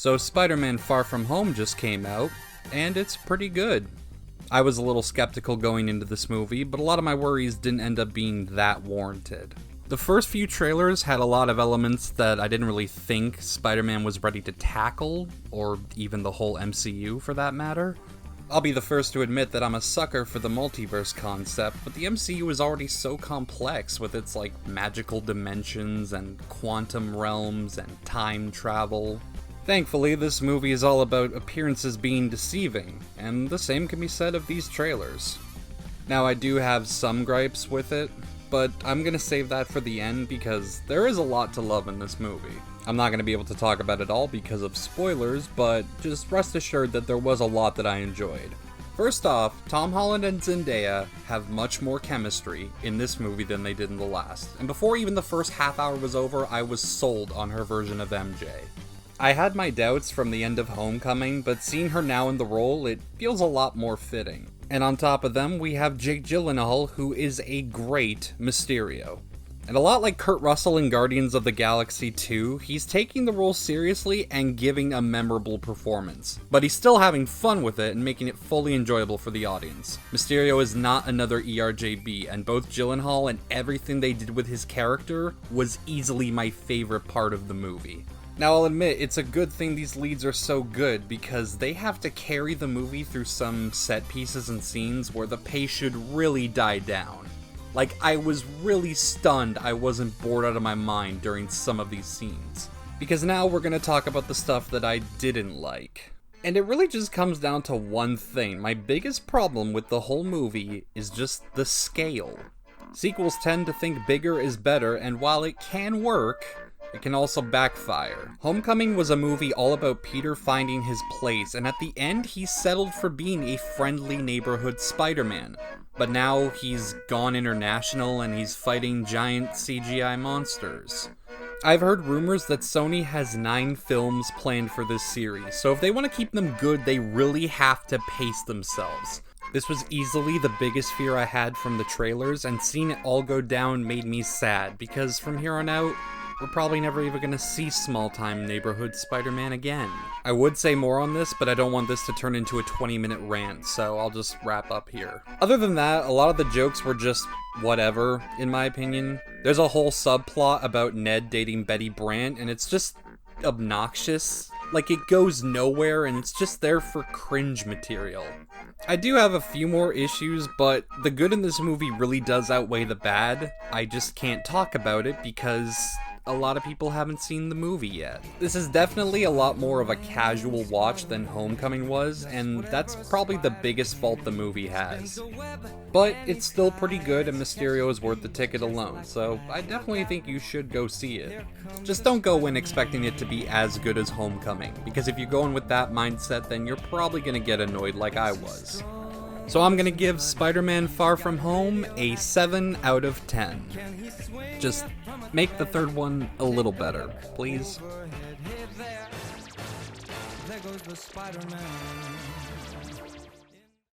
So Spider-Man Far From Home just came out, and it's pretty good. I was a little skeptical going into this movie, but a lot of my worries didn't end up being that warranted. The first few trailers had a lot of elements that I didn't really think Spider-Man was ready to tackle, or even the whole MCU for that matter. I'll be the first to admit that I'm a sucker for the multiverse concept, but the MCU is already so complex with its magical dimensions and quantum realms and time travel. Thankfully, this movie is all about appearances being deceiving, and the same can be said of these trailers. Now, I do have some gripes with it, but I'm gonna save that for the end because there is a lot to love in this movie. I'm not gonna be able to talk about it all because of spoilers, but just rest assured that there was a lot that I enjoyed. First off, Tom Holland and Zendaya have much more chemistry in this movie than they did in the last, and before even the first half hour was over, I was sold on her version of MJ. I had my doubts from the end of Homecoming, but seeing her now in the role, it feels a lot more fitting. And on top of them, we have Jake Gyllenhaal, who is a great Mysterio. And a lot like Kurt Russell in Guardians of the Galaxy 2, he's taking the role seriously and giving a memorable performance. But he's still having fun with it and making it fully enjoyable for the audience. Mysterio is not another ERJB, and both Gyllenhaal and everything they did with his character was easily my favorite part of the movie. Now, I'll admit, it's a good thing these leads are so good because they have to carry the movie through some set pieces and scenes where the pace should really die down. I was really stunned I wasn't bored out of my mind during some of these scenes. Because now we're gonna talk about the stuff that I didn't like. And it really just comes down to one thing. My biggest problem with the whole movie is just the scale. Sequels tend to think bigger is better, and while it can work, it can also backfire. Homecoming was a movie all about Peter finding his place, and at the end he settled for being a friendly neighborhood Spider-Man. But now he's gone international and he's fighting giant CGI monsters. I've heard rumors that Sony has 9 films planned for this series, so if they want to keep them good, they really have to pace themselves. This was easily the biggest fear I had from the trailers, and seeing it all go down made me sad, because from here on out, we're probably never even gonna see small-time neighborhood Spider-Man again. I would say more on this, but I don't want this to turn into a 20-minute rant, so I'll just wrap up here. Other than that, a lot of the jokes were just whatever, in my opinion. There's a whole subplot about Ned dating Betty Brant, and it's just obnoxious. It goes nowhere, and it's just there for cringe material. I do have a few more issues, but the good in this movie really does outweigh the bad. I just can't talk about it because a lot of people haven't seen the movie yet. This is definitely a lot more of a casual watch than Homecoming was, and that's probably the biggest fault the movie has. But it's still pretty good, and Mysterio is worth the ticket alone, so I definitely think you should go see it. Just don't go in expecting it to be as good as Homecoming, because if you go in with that mindset, then you're probably gonna get annoyed like I was. So I'm gonna give Spider-Man Far From Home a 7 out of 10. Just make the third one a little better, please. There goes the Spider-Man.